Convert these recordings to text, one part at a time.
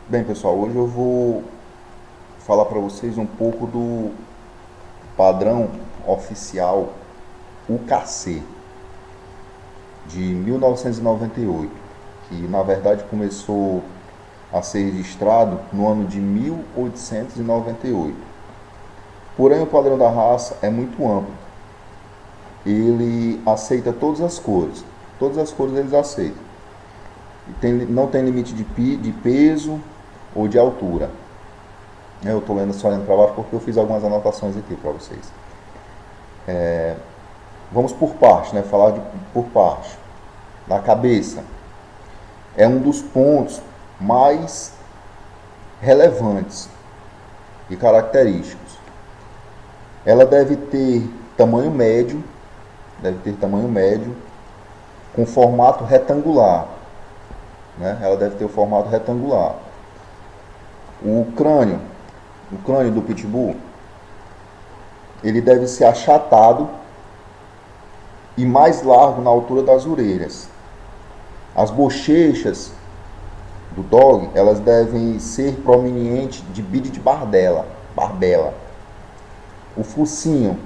Bem, pessoal, hoje eu vou falar para vocês um pouco do padrão oficial UKC de 1998, que na verdade começou a ser registrado no ano de 1898. Porém, o padrão da raça é muito amplo. Ele aceita todas as cores eles aceitam. Não tem limite de peso ou de altura. Eu estou lendo só olhando para baixo porque eu fiz algumas anotações aqui para vocês. Vamos por parte, né? Por parte. Na cabeça. É um dos pontos mais relevantes e característicos. Ela deve ter tamanho médio, com formato retangular. Né? Ela deve ter o formato retangular. O crânio do pitbull, ele deve ser achatado e mais largo na altura das orelhas. As bochechas do dog, elas devem ser prominentes de bide de barbela. O focinho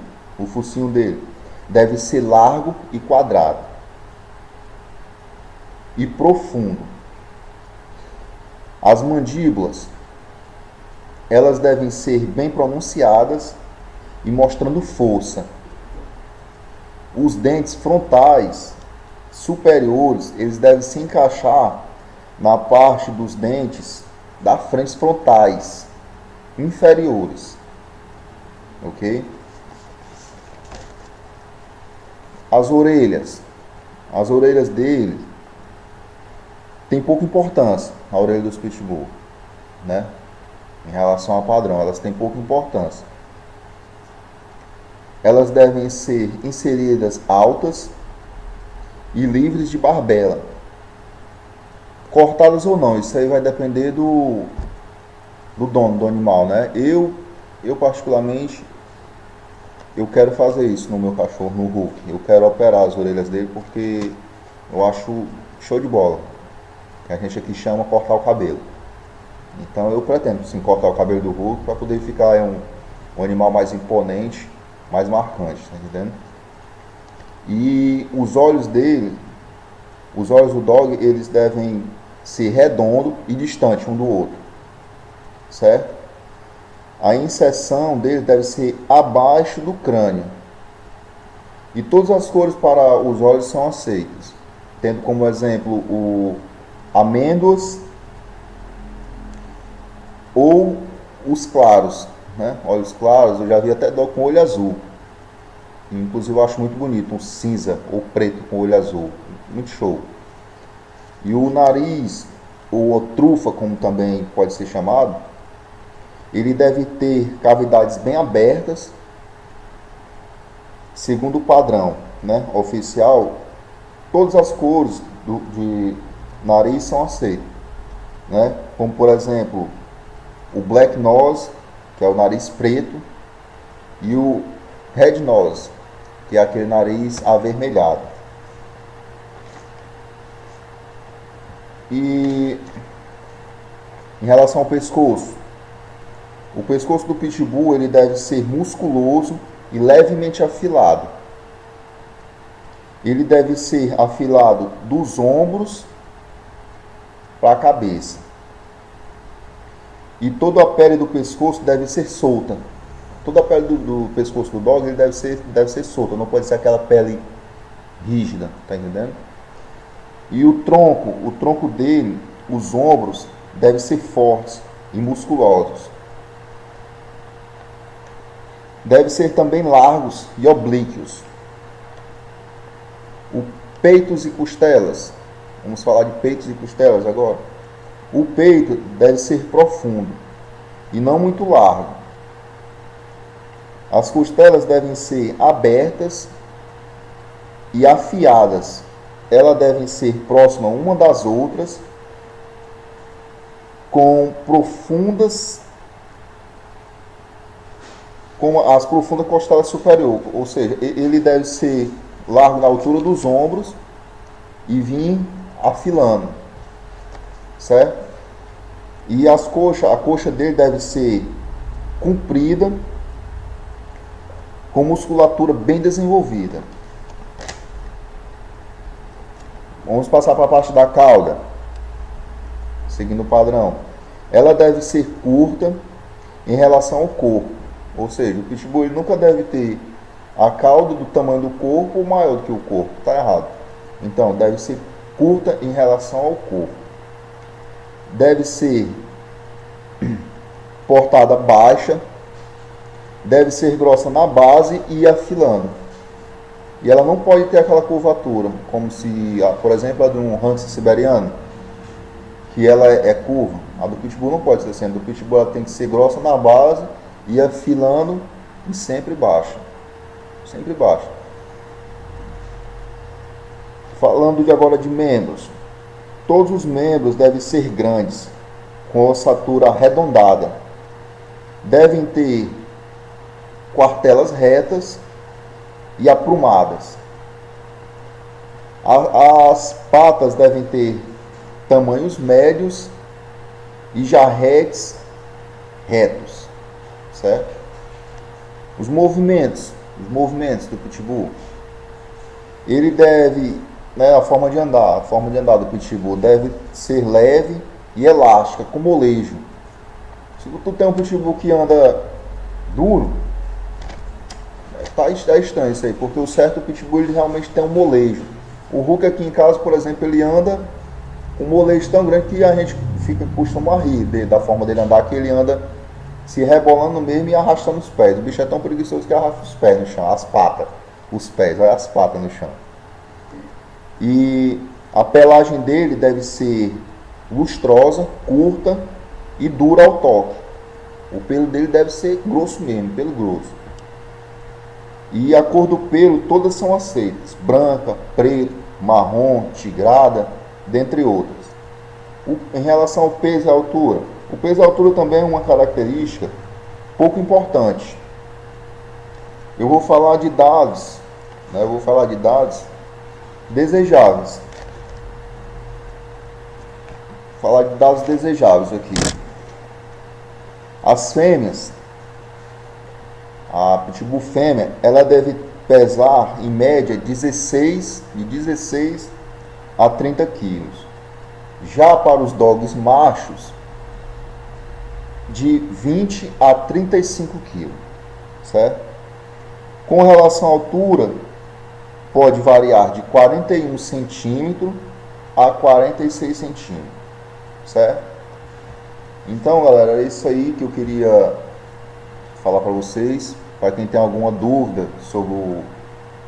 dele deve ser largo e quadrado e profundo. As mandíbulas, elas devem ser bem pronunciadas e mostrando força. Os dentes frontais superiores, eles devem se encaixar na parte dos dentes da frente frontais inferiores, ok? As orelhas dele tem pouca importância, a orelha dos pitbull, né? Em relação ao padrão, elas têm pouca importância. Elas devem ser inseridas altas e livres de barbela. Cortadas ou não, isso aí vai depender do dono do animal, né? Eu particularmente, eu quero fazer isso no meu cachorro, no Hulk. Eu quero operar as orelhas dele porque eu acho show de bola. Que a gente aqui chama cortar o cabelo. Então eu pretendo sim cortar o cabelo do Hulk para poder ficar um animal mais imponente, mais marcante, tá entendendo? E os olhos dele, os olhos do dog, eles devem ser redondos e distantes um do outro, certo? A inserção dele deve ser abaixo do crânio. E todas as cores para os olhos são aceitas, tendo como exemplo o amêndoas ou os claros, né? Olhos claros, eu já vi até dog com olho azul. Inclusive eu acho muito bonito, um cinza ou preto com olho azul, muito show. E o nariz, ou a trufa, como também pode ser chamado, ele deve ter cavidades bem abertas, segundo o padrão, né, oficial. Todas as cores de nariz são aceitas, né? Como por exemplo o black nose, que é o nariz preto, e o red nose, que é aquele nariz avermelhado. E em relação ao pescoço, o pescoço do pitbull ele deve ser musculoso e levemente afilado. Ele deve ser afilado dos ombros para a cabeça. E toda a pele do pescoço deve ser solta. Toda a pele do pescoço do dog ele deve ser solta, não pode ser aquela pele rígida, tá entendendo? E o tronco dele, os ombros, devem ser fortes e musculosos. Devem ser também largos e oblíquos. O peitos e costelas. Vamos falar de peitos e costelas agora. O peito deve ser profundo e não muito largo. As costelas devem ser abertas e afiadas. Elas devem ser próximas uma das outras, com as profundas costelas superior, ou seja, ele deve ser largo na altura dos ombros e vir afilando, certo? E a coxa dele deve ser comprida, com musculatura bem desenvolvida. Vamos passar para a parte da cauda, seguindo o padrão. Ela deve ser curta em relação ao corpo, ou seja, o pitbull ele nunca deve ter a cauda do tamanho do corpo ou maior do que o corpo, está errado. Então, deve ser curta em relação ao corpo. Deve ser portada baixa, deve ser grossa na base e afilando. E ela não pode ter aquela curvatura, como se, por exemplo, a de um Husky siberiano, que ela é curva. A do pitbull não pode ser assim. A do pitbull ela tem que ser grossa na base e afilando e sempre baixa. Sempre baixa. Falando agora de membros. Todos os membros devem ser grandes, com ossatura arredondada. Devem ter quartelas retas e aprumadas. As patas devem ter tamanhos médios e jarretes retos, certo? Os movimentos do pitbull, ele deve, a forma de andar do pitbull deve ser leve e elástica, com molejo. Se tu tem um pitbull que anda duro, tá estranho isso aí, porque o certo pitbull ele realmente tem um molejo. O Hulk aqui em casa, por exemplo, ele anda com um molejo tão grande que a gente costuma rir da forma dele andar, que ele anda se rebolando mesmo e arrastando os pés. O bicho é tão preguiçoso que arrasta os pés no chão, as patas, os pés, olha as patas no chão. E a pelagem dele deve ser lustrosa, curta e dura ao toque. O pelo dele deve ser grosso mesmo, pelo grosso. E a cor do pelo todas são aceitas: branca, preto, marrom, tigrada, dentre outras. Em relação ao peso e altura, o peso e altura também é uma característica pouco importante. Eu vou falar de dados, desejáveis. Vou falar de dados desejáveis aqui. As fêmeas, a pitbull fêmea, ela deve pesar em média de 16 a 30 quilos. Já para os dogs machos, de 20 a 35 quilos, certo? Com relação à altura, pode variar de 41 centímetros a 46 centímetros, certo? Então, galera, é isso aí que eu queria falar para vocês. Para quem tem alguma dúvida sobre o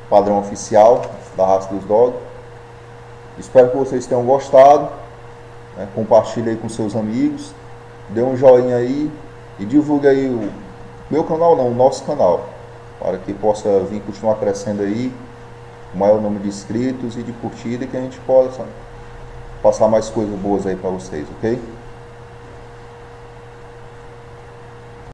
padrão oficial da raça dos dogs, espero que vocês tenham gostado. Compartilhe aí com seus amigos, dê um joinha aí e divulgue aí o meu canal, não, o nosso canal, para que possa vir continuar crescendo aí, o maior número de inscritos e de curtida, que a gente possa passar mais coisas boas aí para vocês, ok?